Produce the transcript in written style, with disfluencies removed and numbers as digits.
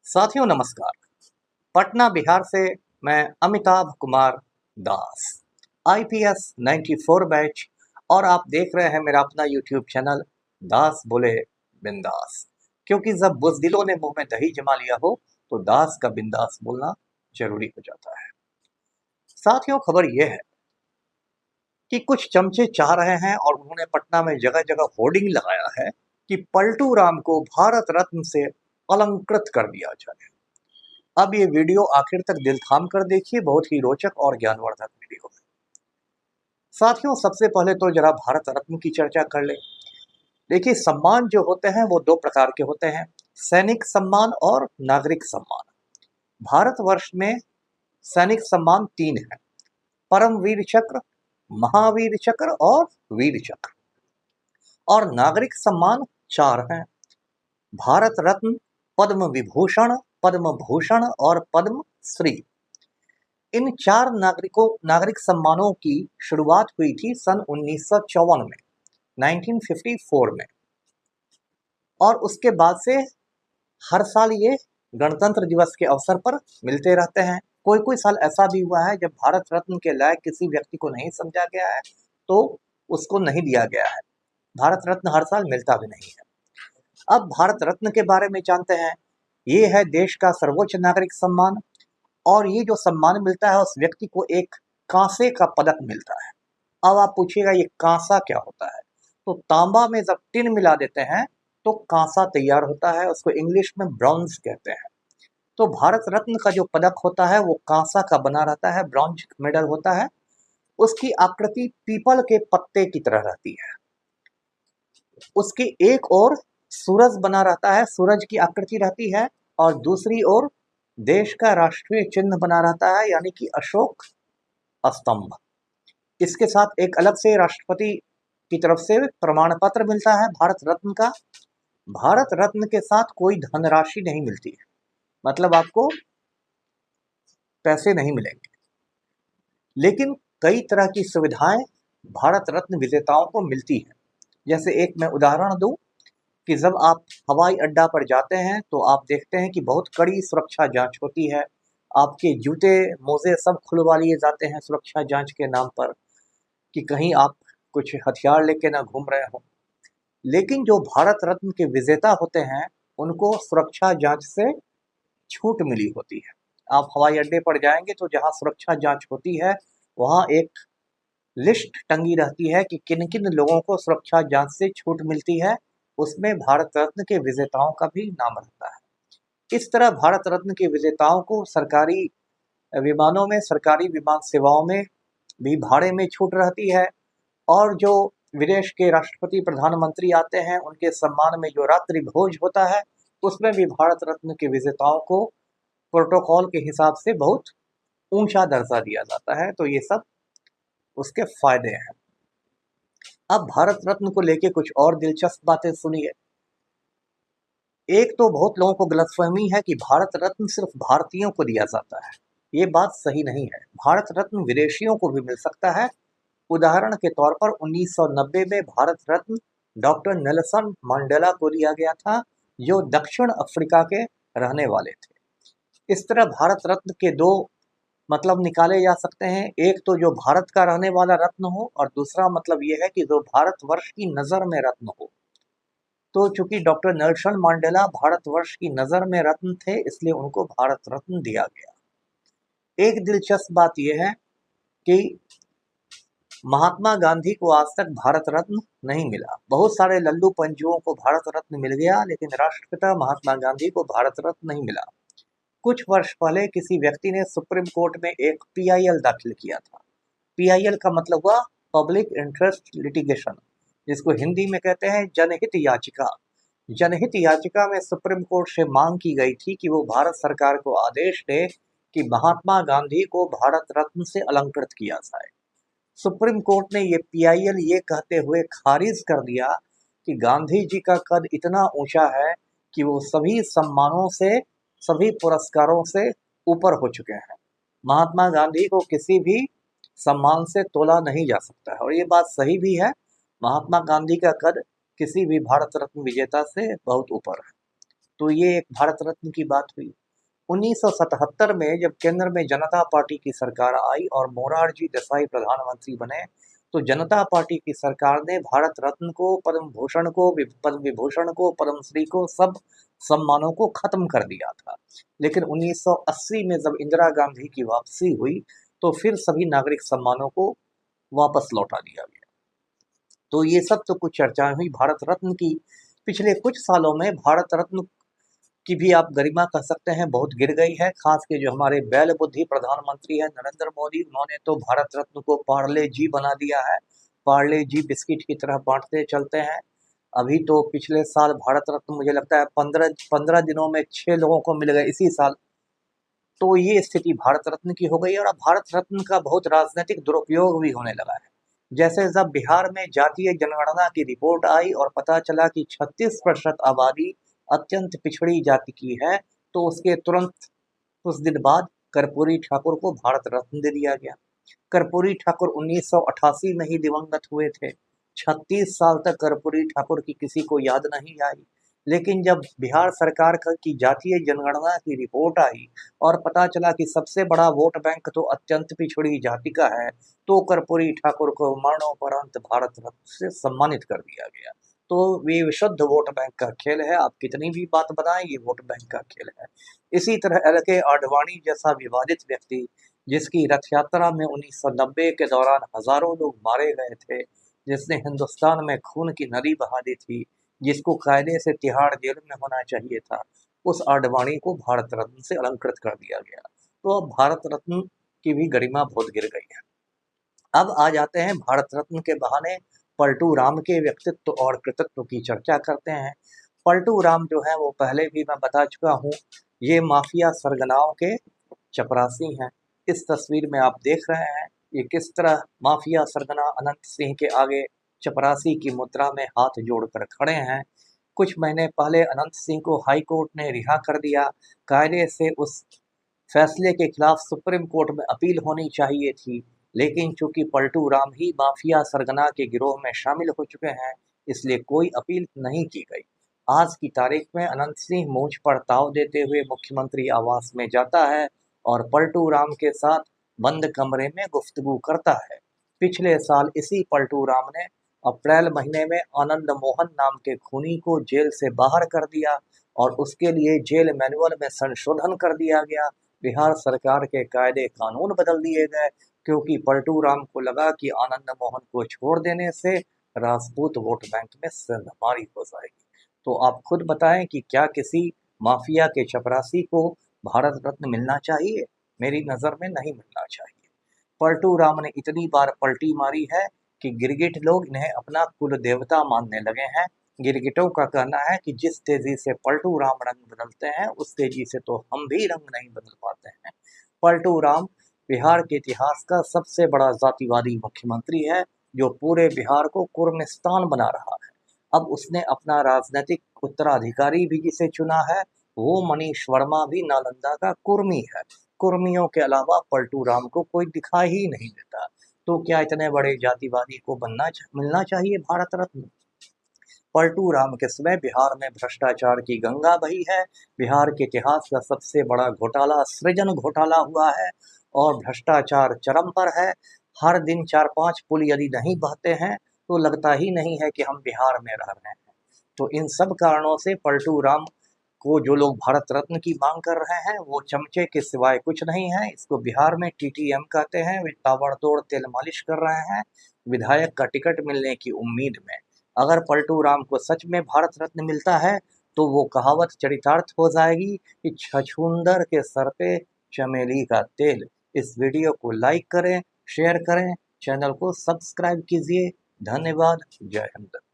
साथियों नमस्कार। पटना बिहार से मैं अमिताभ कुमार दास, आईपीएस 94 बैच, और आप देख रहे हैं मेरा अपना यूट्यूब चैनल दास बोले बिंदास। क्योंकि जब बुज़दिलों ने मुंह में दही जमा लिया हो तो दास का बिंदास बोलना जरूरी हो जाता है। साथियों, खबर यह है कि कुछ चमचे चाह रहे हैं और उन्होंने पटना में जगह जगह होर्डिंग लगाया है कि पलटू राम को भारत रत्न से अलंकृत कर दिया जाए। अब ये वीडियो आखिर तक दिल थाम कर देखिए, बहुत ही रोचक और ज्ञानवर्धक वीडियो है। साथियों, सबसे पहले तो जरा भारत रत्न की चर्चा कर ले। देखिए, सम्मान जो होते हैं वो दो प्रकार के होते हैं, सैनिक सम्मान और नागरिक सम्मान। भारतवर्ष में सैनिक सम्मान तीन है, परमवीर चक्र, महावीर चक्र और वीर चक्र। और नागरिक सम्मान चार हैं, भारत रत्न, पद्म विभूषण, पद्म भूषण और पद्म श्री। इन चार नागरिक सम्मानों की शुरुआत हुई थी सन 1954 में, 1954 में, और उसके बाद से हर साल ये गणतंत्र दिवस के अवसर पर मिलते रहते हैं। कोई कोई साल ऐसा भी हुआ है जब भारत रत्न के लायक किसी व्यक्ति को नहीं समझा गया है तो उसको नहीं दिया गया है। भारत रत्न हर साल मिलता भी नहीं है। अब भारत रत्न के बारे में जानते हैं। ये है देश का सर्वोच्च नागरिक सम्मान, और ये जो सम्मान मिलता है उस व्यक्ति को एक कांसे का पदक मिलता है। अब आप पूछिएगा ये कांसा क्या होता है, तो तांबा में जब टिन मिला देते हैं तो कांसा तैयार होता है, उसको इंग्लिश में ब्रॉन्ज कहते हैं। तो भारत रत्न का जो पदक होता है वो कांसा का बना रहता है, ब्रॉन्ज मेडल होता है। उसकी आकृति पीपल के पत्ते की तरह रहती है। उसकी एक ओर सूरज बना रहता है, सूरज की आकृति रहती है, और दूसरी ओर देश का राष्ट्रीय चिन्ह बना रहता है, यानी कि अशोक स्तंभ। इसके साथ एक अलग से राष्ट्रपति की तरफ से प्रमाण पत्र मिलता है भारत रत्न का। भारत रत्न के साथ कोई धनराशि नहीं मिलती है, मतलब आपको पैसे नहीं मिलेंगे, लेकिन कई तरह की सुविधाएं भारत रत्न विजेताओं को मिलती हैं। जैसे एक मैं उदाहरण दूं कि जब आप हवाई अड्डा पर जाते हैं तो आप देखते हैं कि बहुत कड़ी सुरक्षा जांच होती है। आपके जूते मोजे सब खुलवा लिए जाते हैं सुरक्षा जांच के नाम पर, कि कहीं आप कुछ हथियार लेके ना घूम रहे हो। लेकिन जो भारत रत्न के विजेता होते हैं उनको सुरक्षा जांच से छूट मिली होती है। आप हवाई अड्डे पर जाएंगे तो जहां सुरक्षा जांच होती है वहां एक लिस्ट टंगी रहती है कि किन किन लोगों को सुरक्षा जांच से छूट मिलती है। उसमें भारत रत्न के विजेताओं का भी नाम रहता है। इस तरह भारत रत्न के विजेताओं को सरकारी विमानों में, सरकारी विमान सेवाओं में भी भाड़े में छूट रहती है। और जो विदेश के राष्ट्रपति प्रधानमंत्री आते हैं उनके सम्मान में जो रात्रि भोज होता है उसमें भी भारत रत्न के विजेताओं को प्रोटोकॉल के हिसाब से बहुत ऊंचा दर्जा दिया जाता है। तो ये सब उसके फायदे हैं। अब भारत रत्न को लेके कुछ और दिलचस्प बातें सुनिए। एक तो बहुत लोगों को गलतफहमी है कि भारत रत्न सिर्फ भारतीयों को दिया जाता है। ये बात सही नहीं है। भारत रत्न विदेशियों को भी मिल सकता है। उदाहरण के तौर पर 1990 में Bharat Ratna doctor Nelson Mandela को दिया गया था, जो दक्षिण अफ्रीका के रहने वाले थे। इस तरह भारत रत्न के दो मतलब निकाले जा सकते हैं। एक तो जो भारत का रहने वाला रत्न हो, और दूसरा मतलब यह है कि जो भारतवर्ष की नज़र में रत्न हो। तो चूंकि डॉक्टर नेल्सन मंडेला भारतवर्ष की नज़र में रत्न थे इसलिए उनको भारत रत्न दिया गया। एक दिलचस्प बात यह है कि महात्मा गांधी को आज तक भारत रत्न नहीं मिला। बहुत सारे लल्लू पंजुओं को भारत रत्न मिल गया, लेकिन राष्ट्रपिता महात्मा गांधी को भारत रत्न नहीं मिला। कुछ वर्ष पहले किसी व्यक्ति ने सुप्रीम कोर्ट में एक पीआईएल दाखिल किया था। पीआईएल का मतलब हुआ पब्लिक इंटरेस्ट लिटिगेशन, जिसको हिंदी में कहते हैं जनहित याचिका। जनहित याचिका में सुप्रीम कोर्ट से मांग की गई थी कि वो भारत सरकार को आदेश दे कि महात्मा गांधी को भारत रत्न से अलंकृत किया जाए। सुप्रीम कोर्ट ने ये पीआईएल ये कहते हुए खारिज कर दिया कि गांधी जी का कद इतना ऊंचा है कि वो सभी सम्मानों से, सभी पुरस्कारों से ऊपर हो चुके हैं। महात्मा गांधी को किसी भी सम्मान से तोला नहीं जा सकता है, और ये बात सही भी है। महात्मा गांधी का कद किसी भी भारत रत्न विजेता से बहुत ऊपर है। तो ये एक भारत रत्न की बात हुई। 1977 में जब केंद्र में जनता पार्टी की सरकार आई और मोरारजी देसाई प्रधानमंत्री बने, तो जनता पार्टी की सरकार ने भारत रत्न को, पद्म भूषण को, पद्म विभूषण को, पद्मश्री को, सब सम्मानों को खत्म कर दिया था। लेकिन 1980 में जब इंदिरा गांधी की वापसी हुई, तो फिर सभी नागरिक सम्मानों को वापस लौटा दिया गया। तो ये सब तो कुछ चर्चाएं हुई भारत रत्न की। पिछले कुछ सालों में भारत रत्न की भी आप गरिमा कह सकते हैं बहुत गिर गई है। खास के जो हमारे बैल बुद्धि प्रधानमंत्री है नरेंद्र मोदी, उन्होंने तो भारत रत्न को पार्ले जी बना दिया है। पार्ले जी बिस्किट की तरह बांटते चलते हैं। अभी तो पिछले साल भारत रत्न मुझे लगता है 15 दिनों में 6 लोगों को मिल गए इसी साल। तो ये स्थिति भारत रत्न की हो गई और अब भारत रत्न का बहुत राजनीतिक दुरुपयोग भी होने लगा है। जैसे जब बिहार में जातीय जनगणना की रिपोर्ट आई और पता चला कि 36% आबादी अत्यंत पिछड़ी जाति की है, तो उसके तुरंत कुछ दिन बाद कर्पूरी ठाकुर को भारत रत्न दे दिया गया। कर्पूरी ठाकुर 1988 में ही दिवंगत हुए थे। 36 साल तक कर्पूरी ठाकुर की किसी को याद नहीं आई। लेकिन जब बिहार सरकार की जातीय जनगणना की रिपोर्ट आई और पता चला कि सबसे बड़ा वोट बैंक तो अत्यंत पिछड़ी जाति का है, तो कर्पूरी ठाकुर को मरणोपरांत भारत रत्न से सम्मानित कर दिया गया। तो ये विशुद्ध वोट बैंक का खेल है। आप कितनी भी बात बताएं, ये वोट बैंक का खेल है। इसी तरह LK आडवाणी जैसा विवादित व्यक्ति, जिसकी रथ यात्रा में 1990 के दौरान हजारों लोग मारे गए थे, जिसने हिंदुस्तान में खून की नदी बहा दी थी, जिसको कायदे से तिहाड़ जेल में होना चाहिए था, उस आडवाणी को भारत रत्न से अलंकृत कर दिया गया। तो अब भारत रत्न की भी गरिमा बहुत गिर गई है। अब आ जाते हैं भारत रत्न के बहाने पलटू राम के व्यक्तित्व और कृतित्व की चर्चा करते हैं। पलटू राम जो है वो पहले भी मैं बता चुका हूँ, ये माफिया सरगनाओं के चपरासी हैं। इस तस्वीर में आप देख रहे हैं ये किस तरह माफिया सरगना अनंत सिंह के आगे चपरासी की मुद्रा में हाथ जोड़कर खड़े हैं। कुछ महीने पहले अनंत सिंह को हाई कोर्ट ने रिहा कर दिया। कायदे से उस फैसले के खिलाफ सुप्रीम कोर्ट में अपील होनी चाहिए थी, लेकिन चूंकि पलटू राम ही माफिया सरगना के गिरोह में शामिल हो चुके हैं, इसलिए कोई अपील नहीं की गई। आज की तारीख में अनंत सिंह मूंछ पर ताव देते हुए मुख्यमंत्री आवास में जाता है और पलटू राम के साथ बंद कमरे में गुफ्तगू करता है। पिछले साल इसी पलटू राम ने अप्रैल महीने में आनंद मोहन नाम के खूनी को जेल से बाहर कर दिया और उसके लिए जेल मैनुअल में संशोधन कर दिया गया। बिहार सरकार के कायदे कानून बदल दिए गए, क्योंकि पलटू राम को लगा कि आनंद मोहन को छोड़ देने से राजपूत वोट बैंक में सिंधमारी हो जाएगी। तो आप खुद बताएं कि क्या किसी माफिया के चपरासी को भारत रत्न मिलना चाहिए? मेरी नज़र में नहीं मिलना चाहिए। पलटू राम ने इतनी बार पलटी मारी है कि गिरगिट लोग इन्हें अपना कुल देवता मानने लगे हैं। गिरगिटों का कहना है कि जिस तेजी से पलटू राम रंग बदलते हैं, उस तेजी से तो हम भी रंग नहीं बदल पाते हैं। पलटू राम बिहार के इतिहास का सबसे बड़ा जातिवादी मुख्यमंत्री है, जो पूरे बिहार को कुर्मिस्तान बना रहा है। अब उसने अपना राजनीतिक उत्तराधिकारी भी जिसे चुना है, वो मनीष वर्मा भी नालंदा का कुर्मी है। कुर्मियों के अलावा पलटू राम को कोई दिखाई ही नहीं देता। तो क्या इतने बड़े जातिवादी को मिलना चाहिए भारत रत्न? पलटू राम के समय बिहार में भ्रष्टाचार की गंगा बही है। बिहार के इतिहास का सबसे बड़ा घोटाला सृजन घोटाला हुआ है और भ्रष्टाचार चरम पर है। हर दिन 4-5 पुल यदि नहीं बहते हैं, तो लगता ही नहीं है कि हम बिहार में रह रहे हैं। तो इन सब कारणों से पलटू राम को जो लोग भारत रत्न की मांग कर रहे हैं, वो चमचे के सिवाय कुछ नहीं है। इसको बिहार में TTM कहते हैं। वे ताबड़तोड़ तेल मालिश कर रहे हैं विधायक का टिकट मिलने की उम्मीद में। अगर पलटू राम को सच में भारत रत्न मिलता है, तो वो कहावत चरितार्थ हो जाएगी कि छछूंदर के सर पे चमेली का तेल। इस वीडियो को लाइक करें, शेयर करें, चैनल को सब्सक्राइब कीजिए। धन्यवाद। जय हिंद।